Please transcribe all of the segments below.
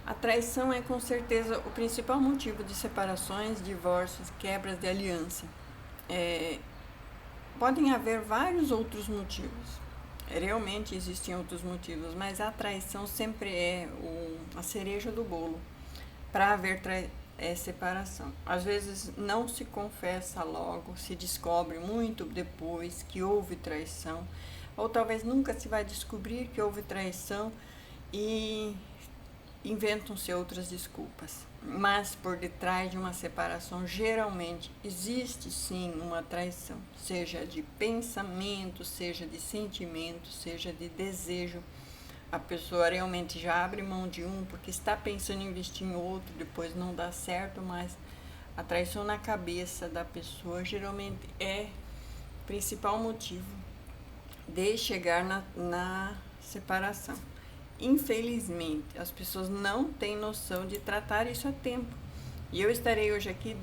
A traição é com certeza o principal motivo de separações, divórcios, quebras de aliança. É, Podem haver vários outros motivos. Realmente existem outros motivos, mas a traição sempre é a cereja do bolo para haver separação. Às vezes não se confessa logo, se descobre muito depois que houve traição, ou talvez nunca se vai descobrir que houve traição e inventam-se outras desculpas. Mas por detrás de uma separação, geralmente existe sim uma traição, seja de pensamento, seja de sentimento, seja de desejo. A pessoa realmente já abre mão de um porque está pensando em investir em outro, depois não dá certo, mas a traição na cabeça da pessoa geralmente é o principal motivo de chegar na separação. Infelizmente, as pessoas não têm noção de tratar isso a tempo. E eu estarei hoje aqui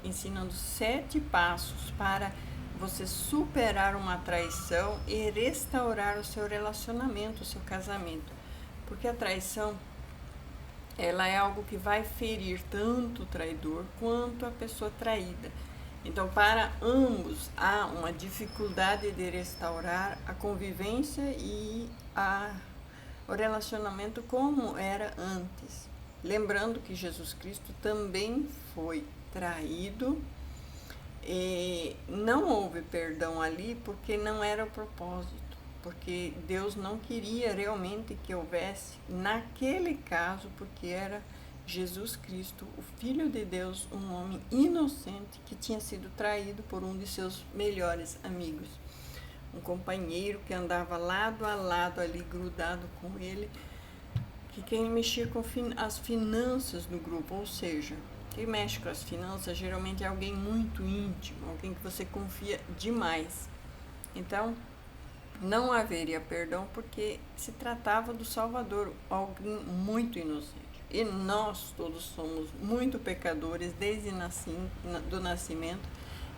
ensinando 7 passos para você superar uma traição e restaurar o seu relacionamento, o seu casamento. Porque a traição, ela é algo que vai ferir tanto o traidor quanto a pessoa traída. Então, para ambos, há uma dificuldade de restaurar a convivência e o relacionamento como era antes. Lembrando que Jesus Cristo também foi traído e não houve perdão ali porque não era o propósito, porque Deus não queria realmente que houvesse naquele caso, porque era Jesus Cristo, o Filho de Deus, um homem inocente que tinha sido traído por um de seus melhores amigos. Um companheiro que andava lado a lado ali, grudado com ele, que quem mexia com as finanças do grupo, ou seja, quem mexe com as finanças geralmente é alguém muito íntimo, alguém que você confia demais. Então, não haveria perdão porque se tratava do Salvador, alguém muito inocente. E nós todos somos muito pecadores desde do nascimento,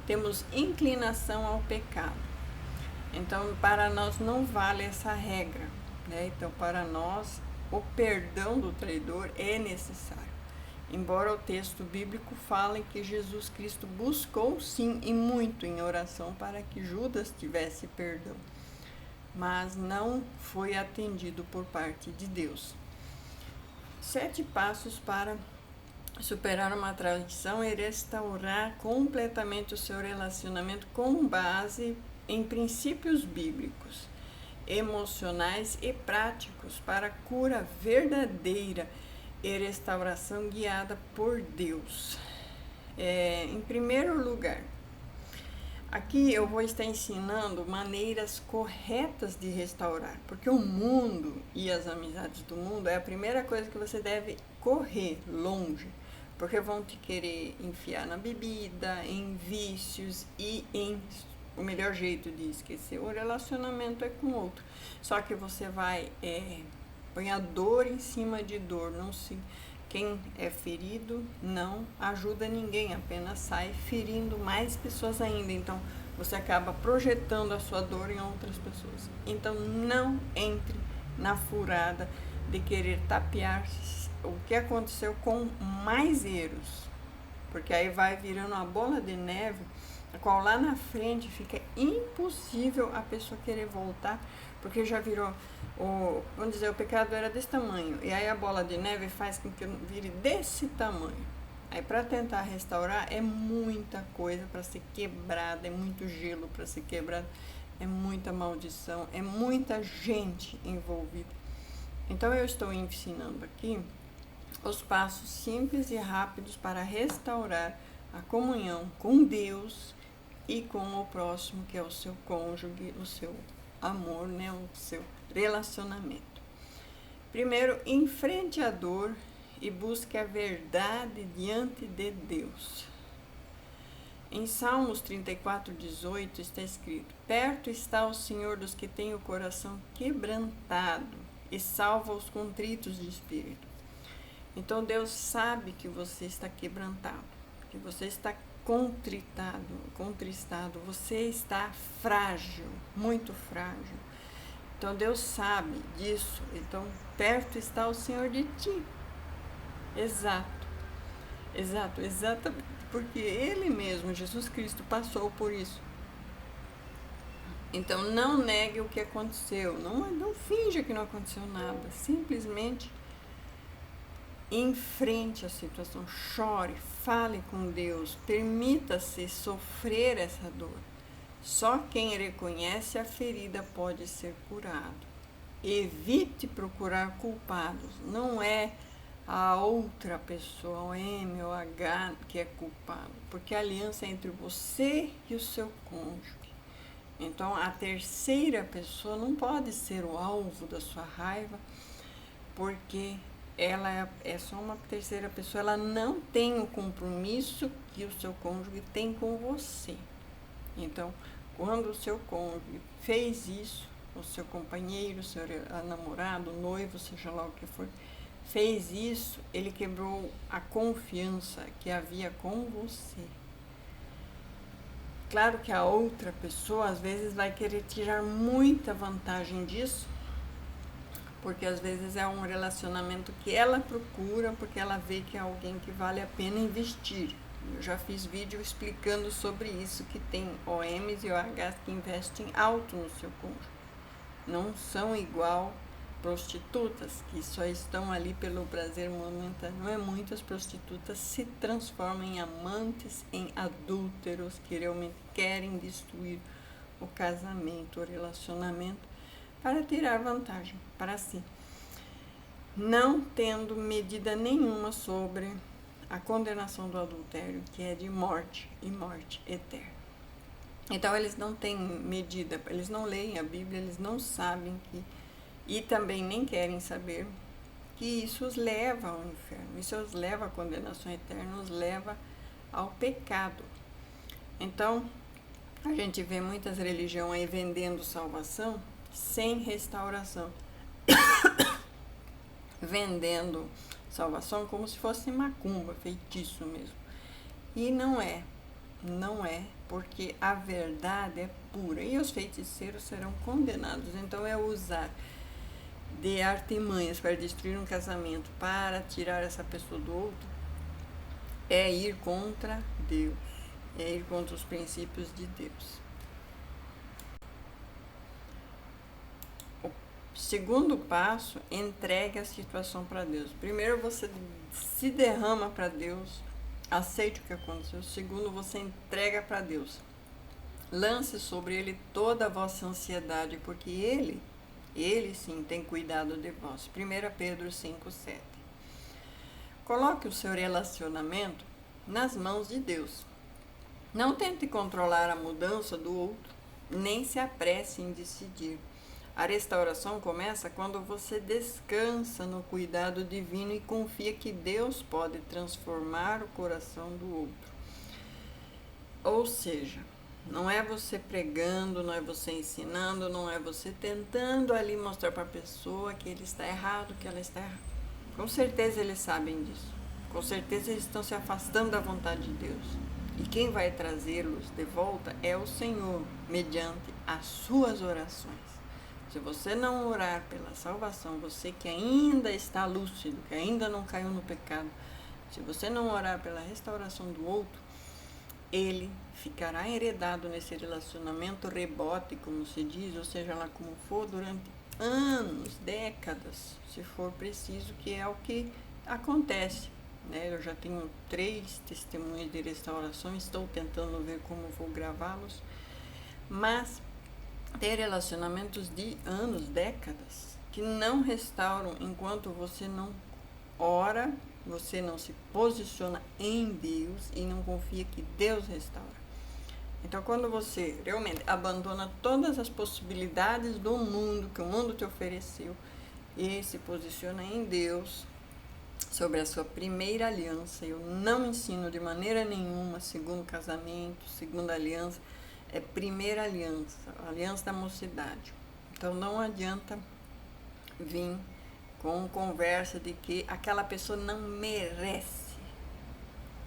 temos inclinação ao pecado. Então, para nós não vale essa regra, né? Então, para nós, o perdão do traidor é necessário. Embora o texto bíblico fale que Jesus Cristo buscou sim e muito em oração para que Judas tivesse perdão, mas não foi atendido por parte de Deus. 7 passos para superar uma traição e restaurar completamente o seu relacionamento com base em princípios bíblicos, emocionais e práticos para cura verdadeira e restauração guiada por Deus. Em primeiro lugar, aqui eu vou estar ensinando maneiras corretas de restaurar, porque o mundo e as amizades do mundo é a primeira coisa que você deve correr longe, porque vão te querer enfiar na bebida, em vícios e em o melhor jeito de esquecer o relacionamento é com o outro. Só que você vai põe a dor em cima de dor. Quem é ferido não ajuda ninguém, apenas sai ferindo mais pessoas ainda. Então você acaba projetando a sua dor em outras pessoas. Então não entre na furada de querer tapear o que aconteceu com mais erros, porque aí vai virando uma bola de neve, a qual lá na frente fica impossível a pessoa querer voltar, porque já virou, vamos dizer, o pecado era desse tamanho, e aí a bola de neve faz com que vire desse tamanho. Aí para tentar restaurar é muita coisa para ser quebrada, é muito gelo para ser quebrado, é muita maldição, é muita gente envolvida. Então eu estou ensinando aqui os passos simples e rápidos para restaurar a comunhão com Deus e com o próximo, que é o seu cônjuge, o seu amor, né, o seu relacionamento. Primeiro, enfrente a dor e busque a verdade diante de Deus. Em Salmos 34:18 está escrito: perto está o Senhor dos que têm o coração quebrantado e salva os contritos de espírito. Então Deus sabe que você está quebrantado, que você está contristado, você está frágil, muito frágil. Então Deus sabe disso. Então perto está o Senhor de ti. Exato, exatamente. Porque ele mesmo, Jesus Cristo, passou por isso. Então não negue o que aconteceu, não finja que não aconteceu nada, simplesmente enfrente a situação, chore, fale com Deus, permita-se sofrer essa dor. Só quem reconhece a ferida pode ser curado. Evite procurar culpados, não é a outra pessoa, o M ou H, que é culpado, porque a aliança é entre você e o seu cônjuge. Então, a terceira pessoa não pode ser o alvo da sua raiva, porque ela é só uma terceira pessoa, ela não tem o compromisso que o seu cônjuge tem com você. Então, quando o seu cônjuge fez isso, o seu companheiro, o seu namorado, o noivo, seja lá o que for, fez isso, ele quebrou a confiança que havia com você. Claro que a outra pessoa às vezes vai querer tirar muita vantagem disso, porque às vezes é um relacionamento que ela procura, porque ela vê que é alguém que vale a pena investir. Eu já fiz vídeo explicando sobre isso, que tem OMs e OHs que investem alto no seu cônjuge. Não são igual prostitutas, que só estão ali pelo prazer momentâneo. Muitas prostitutas se transformam em amantes, em adúlteros, que realmente querem destruir o casamento, o relacionamento, para tirar vantagem para si, não tendo medida nenhuma sobre a condenação do adultério, que é de morte e morte eterna. Então eles não têm medida, eles não leem a Bíblia, eles não sabem que, e também nem querem saber, que isso os leva ao inferno, isso os leva à condenação eterna, os leva ao pecado. Então, a gente vê muitas religiões aí vendendo salvação sem restauração. Vendendo salvação como se fosse macumba, feitiço mesmo. E não é, porque a verdade é pura e os feiticeiros serão condenados. Então é usar de artimanhas para destruir um casamento, para tirar essa pessoa do outro, é ir contra Deus, é ir contra os princípios de Deus. O segundo passo, entregue a situação para Deus. Primeiro você se derrama para Deus, aceite o que aconteceu. Segundo, você entrega para Deus. Lance sobre Ele toda a vossa ansiedade, porque Ele sim tem cuidado de vós. 1 Pedro 5,7. Coloque o seu relacionamento nas mãos de Deus. Não tente controlar a mudança do outro, nem se apresse em decidir. A restauração começa quando você descansa no cuidado divino e confia que Deus pode transformar o coração do outro. Ou seja, não é você pregando, não é você ensinando, não é você tentando ali mostrar para a pessoa que ele está errado, que ela está errada. Com certeza eles sabem disso. Com certeza eles estão se afastando da vontade de Deus. E quem vai trazê-los de volta é o Senhor, mediante as suas orações. Se você não orar pela salvação, você que ainda está lúcido, que ainda não caiu no pecado, se você não orar pela restauração do outro, ele ficará enredado nesse relacionamento rebote, como se diz, ou seja lá como for, durante anos, décadas, se for preciso, que é o que acontece. Eu já tenho 3 testemunhos de restauração, estou tentando ver como vou gravá-los, mas tem relacionamentos de anos, décadas, que não restauram enquanto você não ora, você não se posiciona em Deus e não confia que Deus restaura. Então, quando você realmente abandona todas as possibilidades do mundo, que o mundo te ofereceu, e se posiciona em Deus, sobre a sua primeira aliança, eu não ensino de maneira nenhuma segundo casamento, segunda aliança, é primeira aliança, a aliança da mocidade. Então não adianta vir com conversa de que aquela pessoa não merece.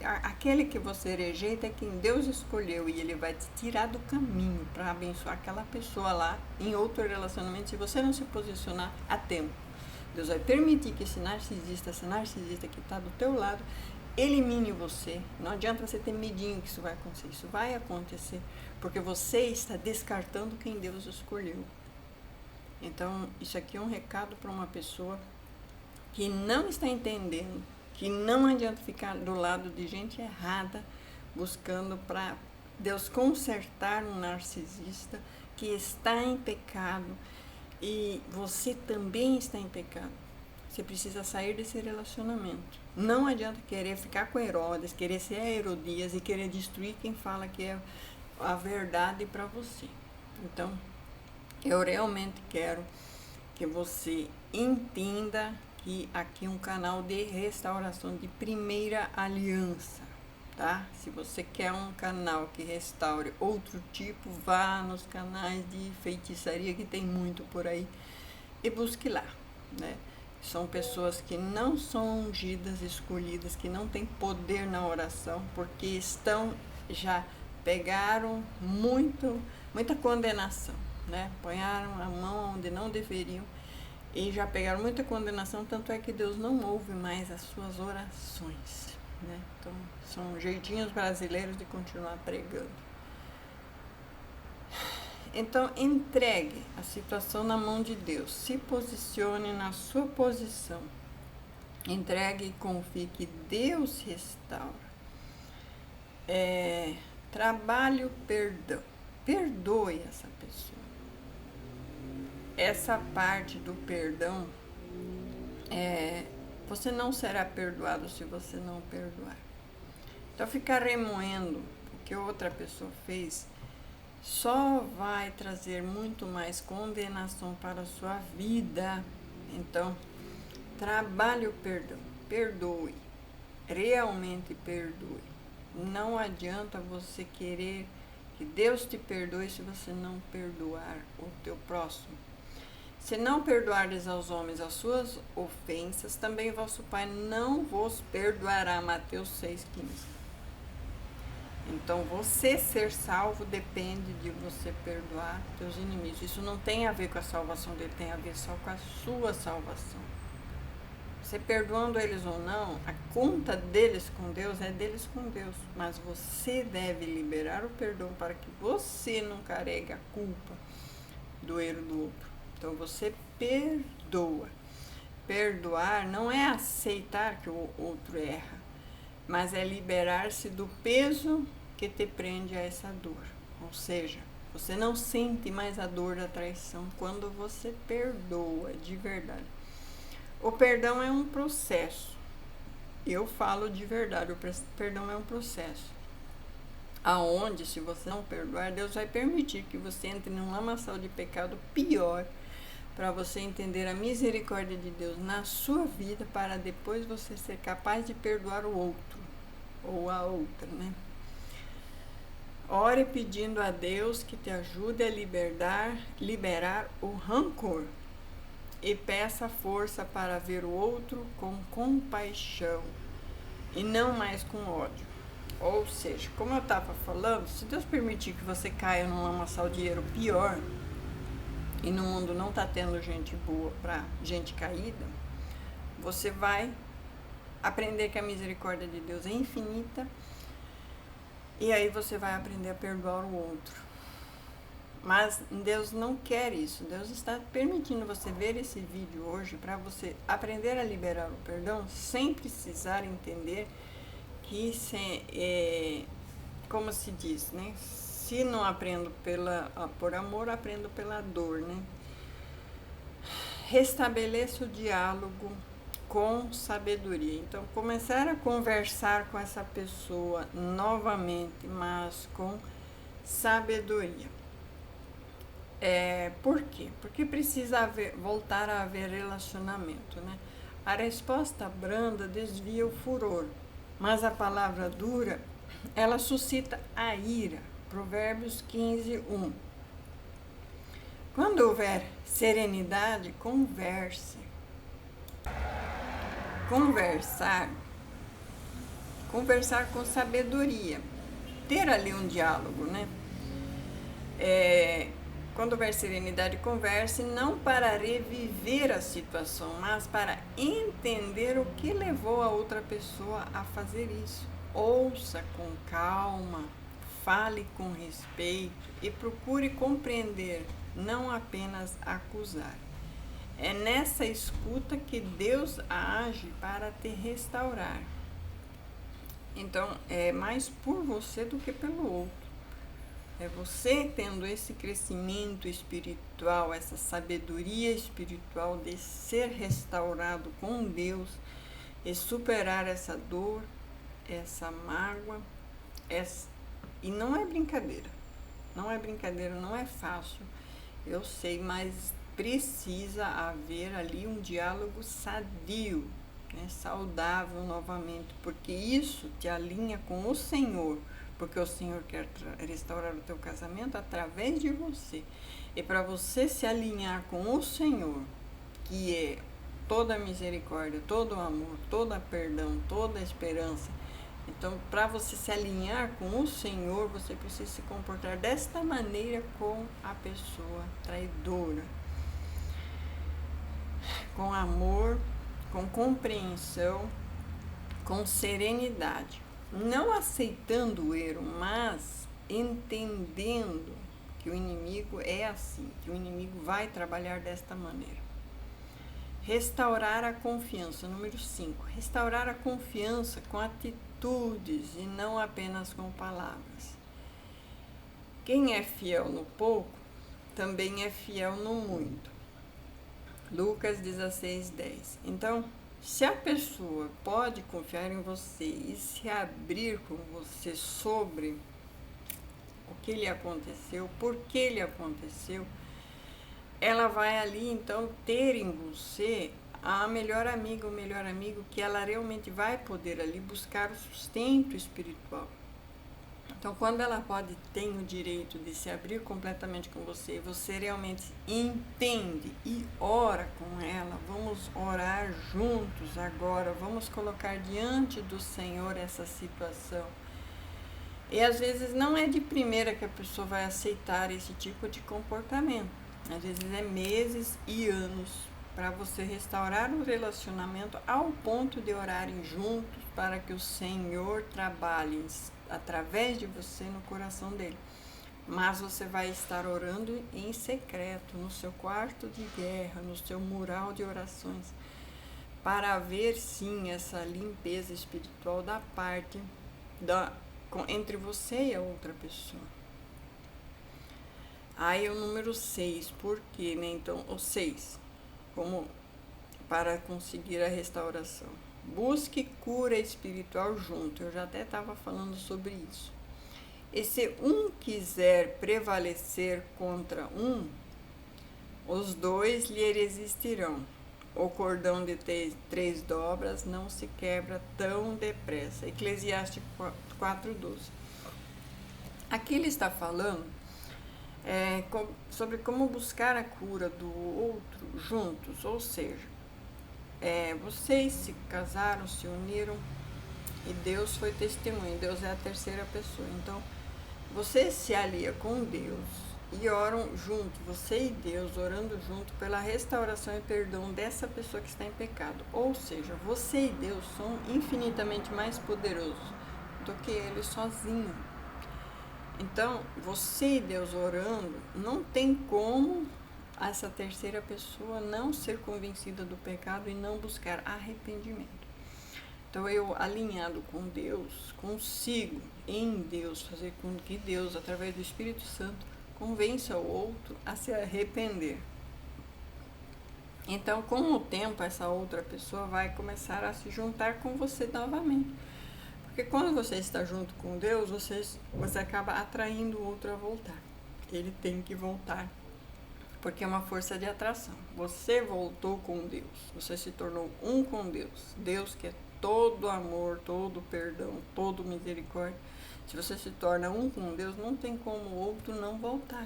Aquele que você rejeita é quem Deus escolheu e ele vai te tirar do caminho para abençoar aquela pessoa lá em outro relacionamento, se você não se posicionar a tempo. Deus vai permitir que esse narcisista, essa narcisista que está do teu lado, elimine você. Não adianta você ter medinho que isso vai acontecer. Isso vai acontecer porque você está descartando quem Deus escolheu. Então, isso aqui é um recado para uma pessoa que não está entendendo que não adianta ficar do lado de gente errada, buscando para Deus consertar um narcisista que está em pecado, e você também está em pecado. Você precisa sair desse relacionamento. Não adianta querer ficar com Herodes, querer ser a Herodias e querer destruir quem fala que é a verdade para você. Então, eu realmente quero que você entenda que aqui é um canal de restauração de primeira aliança, tá? Se você quer um canal que restaure outro tipo, vá nos canais de feitiçaria, que tem muito por aí, e busque lá, né? São pessoas que não são ungidas, escolhidas, que não têm poder na oração, porque já pegaram muita condenação, né? Ponharam a mão onde não deveriam e já pegaram muita condenação, tanto é que Deus não ouve mais as suas orações, né? Então, são jeitinhos brasileiros de continuar pregando. Então, entregue a situação na mão de Deus, se posicione na sua posição, entregue e confie que Deus restaura. Trabalhe o perdão, perdoe essa pessoa. Essa parte do perdão, você não será perdoado se você não perdoar. Então, ficar remoendo o que outra pessoa fez só vai trazer muito mais condenação para a sua vida. Então, trabalhe o perdão, perdoe, realmente perdoe. Não adianta você querer que Deus te perdoe se você não perdoar o teu próximo. Se não perdoardes aos homens as suas ofensas, também vosso Pai não vos perdoará. Mateus 6,15. Então, você ser salvo depende de você perdoar teus inimigos. Isso não tem a ver com a salvação dele, tem a ver só com a sua salvação. Você perdoando eles ou não, a conta deles com Deus é deles com Deus. Mas você deve liberar o perdão para que você não carregue a culpa do erro do outro. Então, você perdoa. Perdoar não é aceitar que o outro erra, mas é liberar-se do peso que te prende a essa dor. Ou seja, você não sente mais a dor da traição quando você perdoa de verdade. O perdão é um processo. Eu falo de verdade, o perdão é um processo. Aonde, se você não perdoar, Deus vai permitir que você entre num lamaçal de pecado pior, para você entender a misericórdia de Deus na sua vida, para depois você ser capaz de perdoar o outro, ou a outra, né? Ore pedindo a Deus que te ajude a liberar o rancor, e peça força para ver o outro com compaixão, e não mais com ódio. Ou seja, como eu estava falando, se Deus permitir que você caia num lamaçal de erro pior, e no mundo não está tendo gente boa para gente caída, você vai aprender que a misericórdia de Deus é infinita, e aí você vai aprender a perdoar o outro. Mas Deus não quer isso. Deus está permitindo você ver esse vídeo hoje para você aprender a liberar o perdão sem precisar entender que, como se diz, né? Se não aprendo por amor, aprendo pela dor, né? Restabeleça o diálogo com sabedoria. Então, começar a conversar com essa pessoa novamente, mas com sabedoria. Por quê? Porque precisa voltar a haver relacionamento, né? A resposta branda desvia o furor, mas a palavra dura, ela suscita a ira. Provérbios 15:1. Quando houver serenidade, converse. Conversar com sabedoria. Ter ali um diálogo, né? quando houver serenidade, converse não para reviver a situação, mas para entender o que levou a outra pessoa a fazer isso. Ouça com calma, fale com respeito e procure compreender, não apenas acusar. É nessa escuta que Deus age para te restaurar. Então, é mais por você do que pelo outro. É você tendo esse crescimento espiritual, essa sabedoria espiritual de ser restaurado com Deus e superar essa dor, essa mágoa. E não é brincadeira. Não é brincadeira, não é fácil. Eu sei, mas precisa haver ali um diálogo sadio, né, saudável novamente, porque isso te alinha com o Senhor. Porque o Senhor quer restaurar o teu casamento através de você. E para você se alinhar com o Senhor, que é toda a misericórdia, todo o amor, toda perdão, toda a esperança. Então, para você se alinhar com o Senhor, você precisa se comportar desta maneira com a pessoa traidora. Com amor, com compreensão, com serenidade. Não aceitando o erro, mas entendendo que o inimigo é assim, que o inimigo vai trabalhar desta maneira. Restaurar a confiança, número 5. Restaurar a confiança com atitudes e não apenas com palavras. Quem é fiel no pouco, também é fiel no muito. Lucas 16:10. Então, se a pessoa pode confiar em você e se abrir com você sobre o que lhe aconteceu, por que lhe aconteceu, ela vai ali então ter em você a melhor amiga, o melhor amigo que ela realmente vai poder ali buscar o sustento espiritual. Então, quando ela tem o direito de se abrir completamente com você, você realmente entende e ora com ela, vamos orar juntos agora, vamos colocar diante do Senhor essa situação. E às vezes não é de primeira que a pessoa vai aceitar esse tipo de comportamento. Às vezes é meses e anos para você restaurar o relacionamento ao ponto de orarem juntos para que o Senhor trabalhe através de você no coração dele. Mas você vai estar orando em secreto, no seu quarto de guerra, no seu mural de orações, para haver sim essa limpeza espiritual da parte entre você e a outra pessoa. Aí o número 6, por quê, né? Então, o 6, como para conseguir a restauração. Busque cura espiritual junto. Eu já até estava falando sobre isso. E se um quiser prevalecer contra um, os dois lhe resistirão. O cordão de 3 dobras não se quebra tão depressa. Eclesiastes 4:12. Aqui ele está falando sobre como buscar a cura do outro juntos, ou seja, vocês se casaram, se uniram e Deus foi testemunha, Deus é a terceira pessoa. Então, você se alia com Deus e oram junto, você e Deus orando junto pela restauração e perdão dessa pessoa que está em pecado. Ou seja, você e Deus são infinitamente mais poderosos do que ele sozinho. Então, você e Deus orando, não tem como essa terceira pessoa não ser convencida do pecado e não buscar arrependimento. Então, eu, alinhado com Deus, consigo, em Deus, fazer com que Deus, através do Espírito Santo, convença o outro a se arrepender. Então, com o tempo, essa outra pessoa vai começar a se juntar com você novamente. Porque quando você está junto com Deus, você acaba atraindo o outro a voltar. Ele tem que voltar. Porque é uma força de atração. Você voltou com Deus. Você se tornou um com Deus. Deus que é todo amor, todo perdão, todo misericórdia. Se você se torna um com Deus, não tem como o outro não voltar.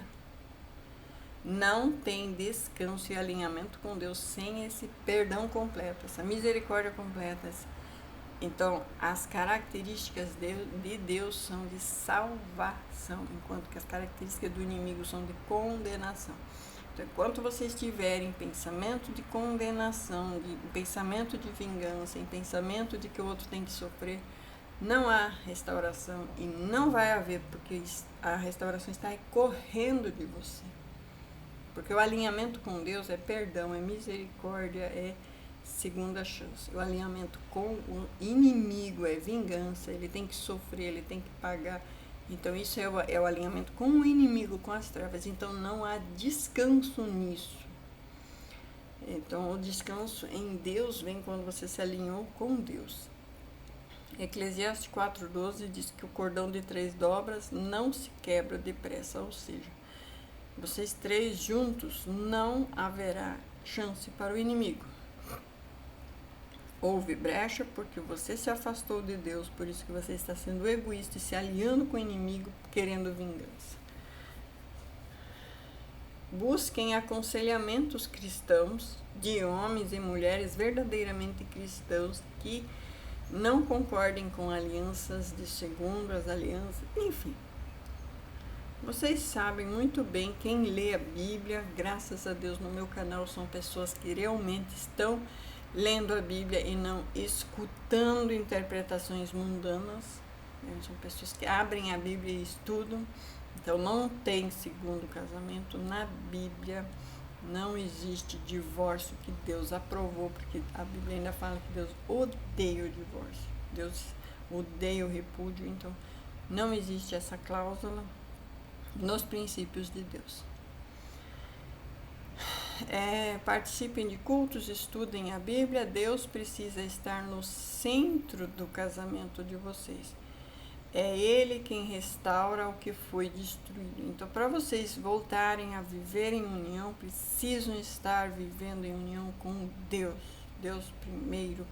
Não tem descanso e alinhamento com Deus sem esse perdão completo, essa misericórdia completa, Então, as características de Deus são de salvação, enquanto que as características do inimigo são de condenação. Então, enquanto você estiver em pensamento de condenação, em pensamento de vingança, em pensamento de que o outro tem que sofrer, não há restauração e não vai haver, porque a restauração está correndo de você. Porque o alinhamento com Deus é perdão, é misericórdia, é segunda chance. O alinhamento com o inimigo é vingança, ele tem que sofrer, ele tem que pagar. Então isso é o alinhamento com o inimigo, com as trevas. Então não há descanso nisso. Então o descanso em Deus vem quando você se alinhou com Deus. Eclesiastes 4,12 diz que o cordão de 3 dobras não se quebra depressa, ou seja, vocês 3 juntos não haverá chance para o inimigo. Houve brecha porque você se afastou de Deus, por isso que você está sendo egoísta e se aliando com o inimigo, querendo vingança. Busquem aconselhamentos cristãos de homens e mulheres verdadeiramente cristãos que não concordem com alianças de segundas alianças, enfim. Vocês sabem muito bem, quem lê a Bíblia, graças a Deus no meu canal, são pessoas que realmente estão lendo a Bíblia e não escutando interpretações mundanas. São pessoas que abrem a Bíblia e estudam. Então não tem segundo casamento na Bíblia. Não existe divórcio que Deus aprovou, porque a Bíblia ainda fala que Deus odeia o divórcio. Deus odeia o repúdio, então não existe essa cláusula nos princípios de Deus. Participem de cultos, estudem a Bíblia. Deus precisa estar no centro do casamento de vocês. É Ele quem restaura o que foi destruído. Então, para vocês voltarem a viver em união, precisam estar vivendo em união com Deus. Deus primeiro.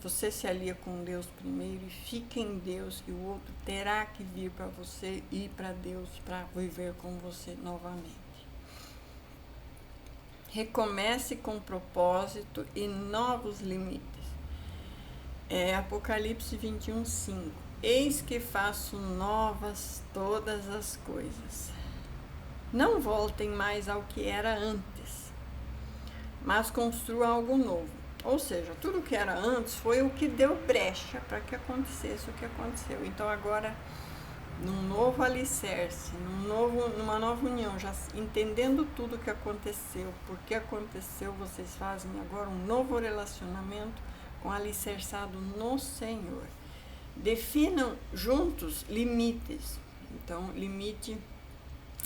Você se alia com Deus primeiro e fique em Deus, e o outro terá que vir para você e para Deus para viver com você novamente. Recomece com propósito e novos limites. Apocalipse 21:5. Eis que faço novas todas as coisas. Não voltem mais ao que era antes, mas construam algo novo. Ou seja, tudo que era antes foi o que deu brecha para que acontecesse o que aconteceu. Então agora, num novo alicerce, numa nova união, já entendendo tudo o que aconteceu, por que aconteceu, vocês fazem agora um novo relacionamento com alicerçado no Senhor. Definam juntos limites. Então, limite: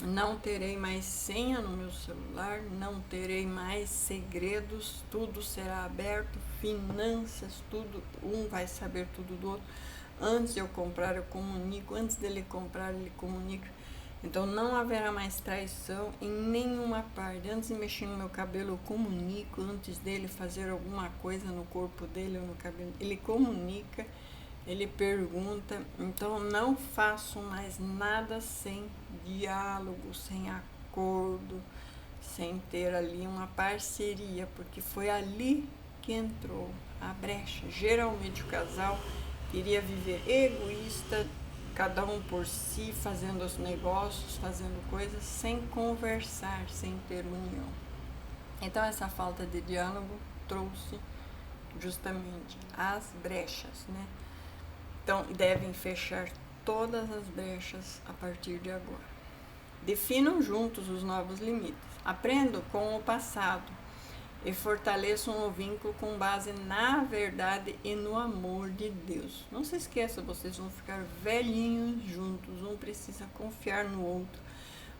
não terei mais senha no meu celular, não terei mais segredos, tudo será aberto, finanças, tudo, um vai saber tudo do outro. Antes de eu comprar, eu comunico, antes dele comprar, ele comunica. Então, não haverá mais traição em nenhuma parte. Antes de mexer no meu cabelo, eu comunico. Antes dele fazer alguma coisa no corpo dele ou no cabelo, ele comunica. Ele pergunta. Então, não faço mais nada sem diálogo, sem acordo, sem ter ali uma parceria, porque foi ali que entrou a brecha. Geralmente o casal queria viver egoísta, cada um por si, fazendo os negócios, fazendo coisas, sem conversar, sem ter união. Então, essa falta de diálogo trouxe justamente as brechas, né? Então, devem fechar todas as brechas a partir de agora. Definam juntos os novos limites. Aprendam com o passado e fortaleçam o vínculo com base na verdade e no amor de Deus. Não se esqueça, vocês vão ficar velhinhos juntos. Um precisa confiar no outro.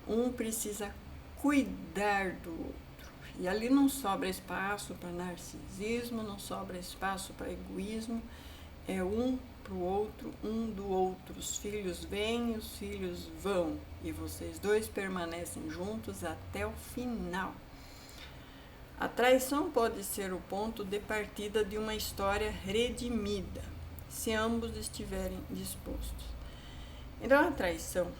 Um precisa cuidar do outro. E ali não sobra espaço para narcisismo, não sobra espaço para egoísmo. É um para o outro, um do outro. Os filhos vêm, os filhos vão. E vocês dois permanecem juntos até o final. A traição pode ser o ponto de partida de uma história redimida, se ambos estiverem dispostos. Então, a traição,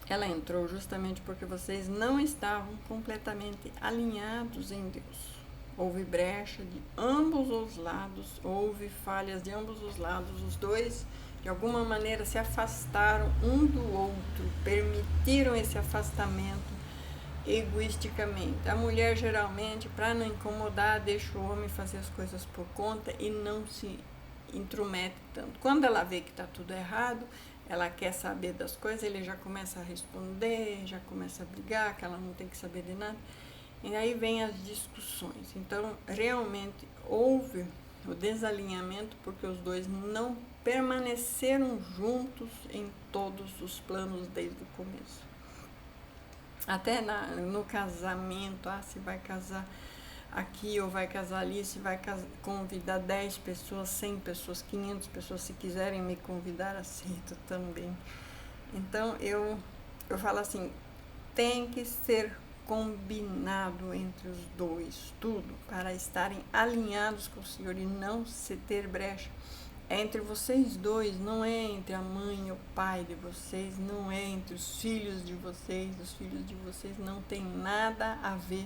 ela entrou justamente porque vocês não estavam completamente alinhados em Deus. houve brecha de ambos os lados, houve falhas de ambos os lados, os dois de alguma maneira se afastaram um do outro, permitiram esse afastamento egoisticamente. A mulher geralmente, para não incomodar, deixa o homem fazer as coisas por conta e não se intromete tanto. Quando ela vê que está tudo errado, ela quer saber das coisas, ele já começa a responder, já começa a brigar, que ela não tem que saber de nada. E aí vem as discussões. Então, realmente houve o desalinhamento porque os dois não permaneceram juntos em todos os planos desde o começo. Até no casamento, se vai casar aqui ou vai casar ali, se vai convidar 10 pessoas, 100 pessoas, 500 pessoas, se quiserem me convidar, aceito também. Então, eu falo assim, tem que ser combinado entre os dois, tudo, para estarem alinhados com o Senhor e não se ter brecha. É entre vocês dois, não é entre a mãe e o pai de vocês, não é entre os filhos de vocês. Os filhos de vocês não tem nada a ver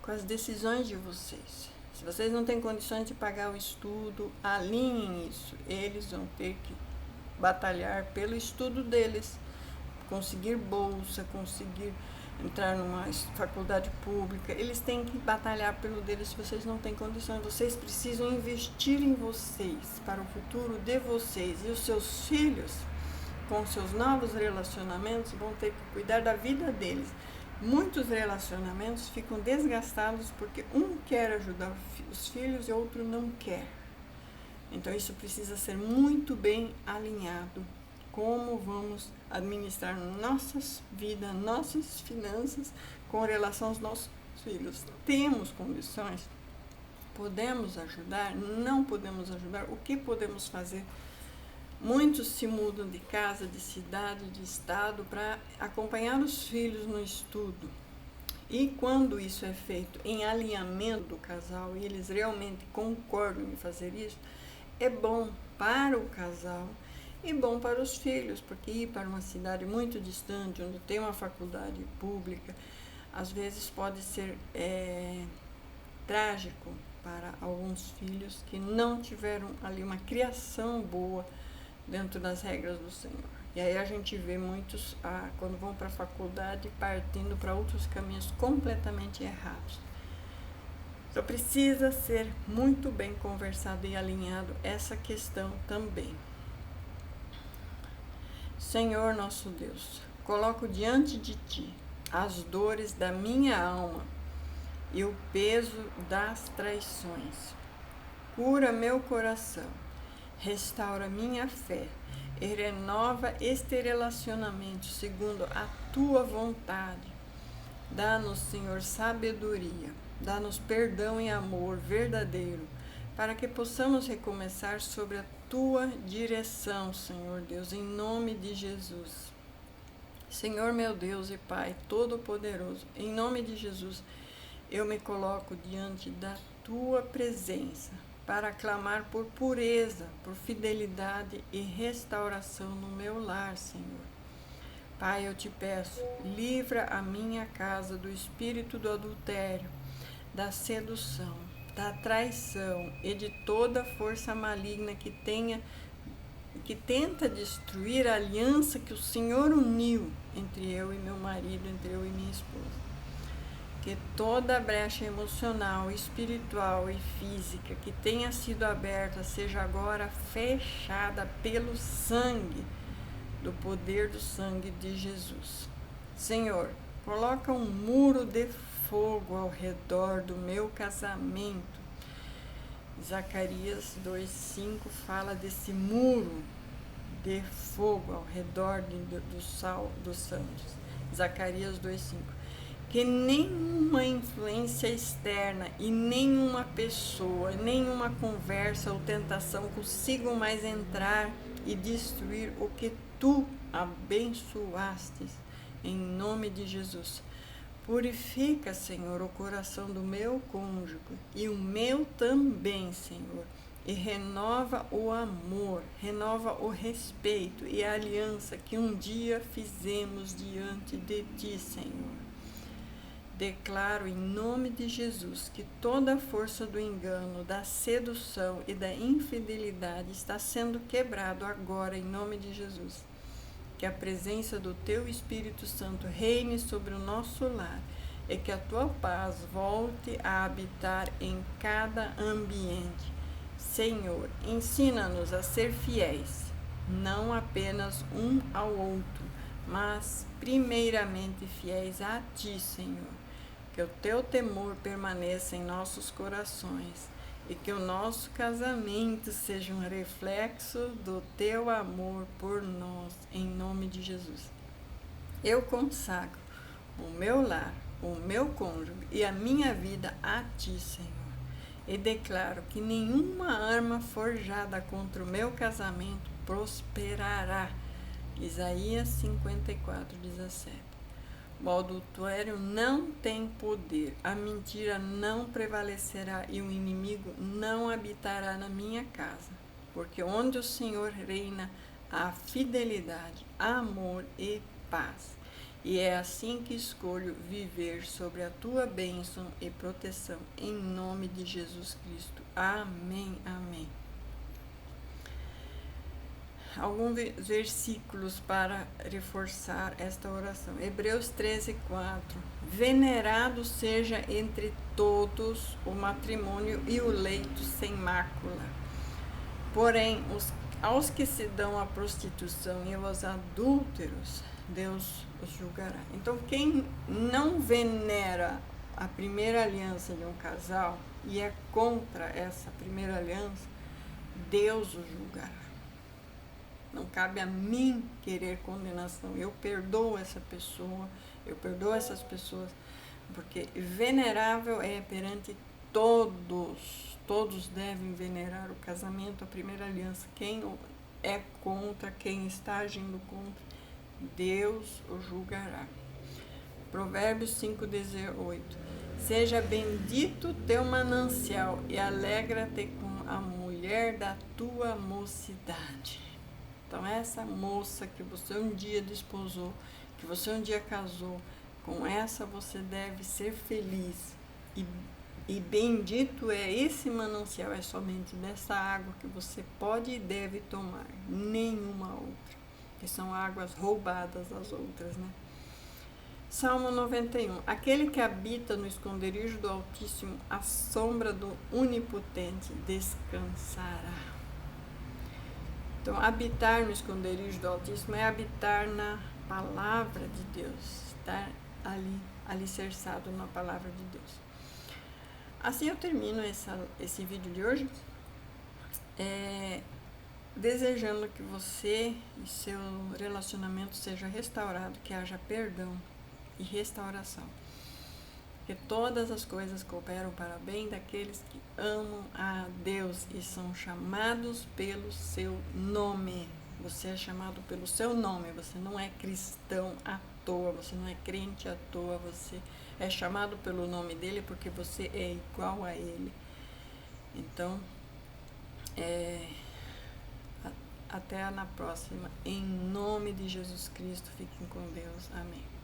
com as decisões de vocês. Se vocês não têm condições de pagar o estudo, alinhem isso. Eles vão ter que batalhar pelo estudo deles, conseguir bolsa, conseguir entrar numa faculdade pública. Eles têm que batalhar pelo deles. Se vocês não têm condições, vocês precisam investir em vocês, para o futuro de vocês. E os seus filhos, com seus novos relacionamentos, vão ter que cuidar da vida deles. Muitos relacionamentos ficam desgastados porque um quer ajudar os filhos e outro não quer. Então isso precisa ser muito bem alinhado. Como vamos administrar nossas vidas, nossas finanças com relação aos nossos filhos. Temos condições? Podemos ajudar? Não podemos ajudar? O que podemos fazer? Muitos se mudam de casa, de cidade, de estado para acompanhar os filhos no estudo. E quando isso é feito em alinhamento do casal e eles realmente concordam em fazer isso, é bom para o casal e bom para os filhos, porque ir para uma cidade muito distante, onde tem uma faculdade pública, às vezes pode ser trágico para alguns filhos que não tiveram ali uma criação boa dentro das regras do Senhor. E aí a gente vê muitos, quando vão para a faculdade, partindo para outros caminhos completamente errados. Então precisa ser muito bem conversado e alinhado essa questão também. Senhor nosso Deus, coloco diante de Ti as dores da minha alma e o peso das traições. Cura meu coração, restaura minha fé e renova este relacionamento segundo a Tua vontade. Dá-nos, Senhor, sabedoria, dá-nos perdão e amor verdadeiro, para que possamos recomeçar sobre a Tua direção, Senhor Deus, em nome de Jesus. Senhor meu Deus e Pai Todo-Poderoso, em nome de Jesus, eu me coloco diante da Tua presença para clamar por pureza, por fidelidade e restauração no meu lar, Senhor. Pai, eu te peço, livra a minha casa do espírito do adultério, da sedução, da traição e de toda força maligna que tenta destruir a aliança que o Senhor uniu entre eu e meu marido, entre eu e minha esposa. Que toda brecha emocional, espiritual e física que tenha sido aberta seja agora fechada pelo sangue, do poder do sangue de Jesus. Senhor, coloca um muro de fogo ao redor do meu casamento. Zacarias 2:5 fala desse muro de fogo ao redor dos santos. Zacarias 2:5. Que nenhuma influência externa e nenhuma pessoa, nenhuma conversa ou tentação consigam mais entrar e destruir o que Tu abençoastes, em nome de Jesus. Purifica, Senhor, o coração do meu cônjuge e o meu também, Senhor, e renova o amor, renova o respeito e a aliança que um dia fizemos diante de Ti, Senhor. Declaro em nome de Jesus que toda a força do engano, da sedução e da infidelidade está sendo quebrado agora em nome de Jesus. Que a presença do Teu Espírito Santo reine sobre o nosso lar e que a Tua paz volte a habitar em cada ambiente. Senhor, ensina-nos a ser fiéis, não apenas um ao outro, mas primeiramente fiéis a Ti, Senhor. Que o Teu temor permaneça em nossos corações e que o nosso casamento seja um reflexo do Teu amor por nós, em nome de Jesus. Eu consagro o meu lar, o meu cônjuge e a minha vida a Ti, Senhor. E declaro que nenhuma arma forjada contra o meu casamento prosperará. Isaías 54:17. O adultério não tem poder, a mentira não prevalecerá e o inimigo não habitará na minha casa, porque onde o Senhor reina, há fidelidade, amor e paz. E é assim que escolho viver sobre a Tua bênção e proteção, em nome de Jesus Cristo. Amém, amém. Alguns versículos para reforçar esta oração. Hebreus 13:4. Venerado seja entre todos o matrimônio e o leito sem mácula. Porém, aos que se dão à prostituição e aos adúlteros, Deus os julgará. Então, quem não venera a primeira aliança de um casal e é contra essa primeira aliança, Deus os julgará. Não cabe a mim querer condenação. Eu perdoo essa pessoa, eu perdoo essas pessoas, porque venerável é perante todos. Todos devem venerar o casamento, a primeira aliança. Quem é contra, quem está agindo contra, Deus o julgará. Provérbios 5:18. Seja bendito teu manancial e alegra-te com a mulher da tua mocidade. Então, essa moça que você um dia desposou, que você um dia casou, com essa você deve ser feliz. E bendito é esse manancial, é somente dessa água que você pode e deve tomar, nenhuma outra, que são águas roubadas das outras, né? Salmo 91. Aquele que habita no esconderijo do Altíssimo, à sombra do Onipotente, descansará. Então, habitar no esconderijo do Altíssimo é habitar na palavra de Deus, estar ali, alicerçado na palavra de Deus. Assim eu termino esse vídeo de hoje, desejando que você e seu relacionamento seja restaurado, que haja perdão e restauração. Que todas as coisas cooperam para o bem daqueles que amam a Deus e são chamados pelo seu nome. Você é chamado pelo seu nome, você não é cristão à toa, você não é crente à toa, você é chamado pelo nome dele porque você é igual a ele. Então, até na próxima. Em nome de Jesus Cristo, fiquem com Deus. Amém.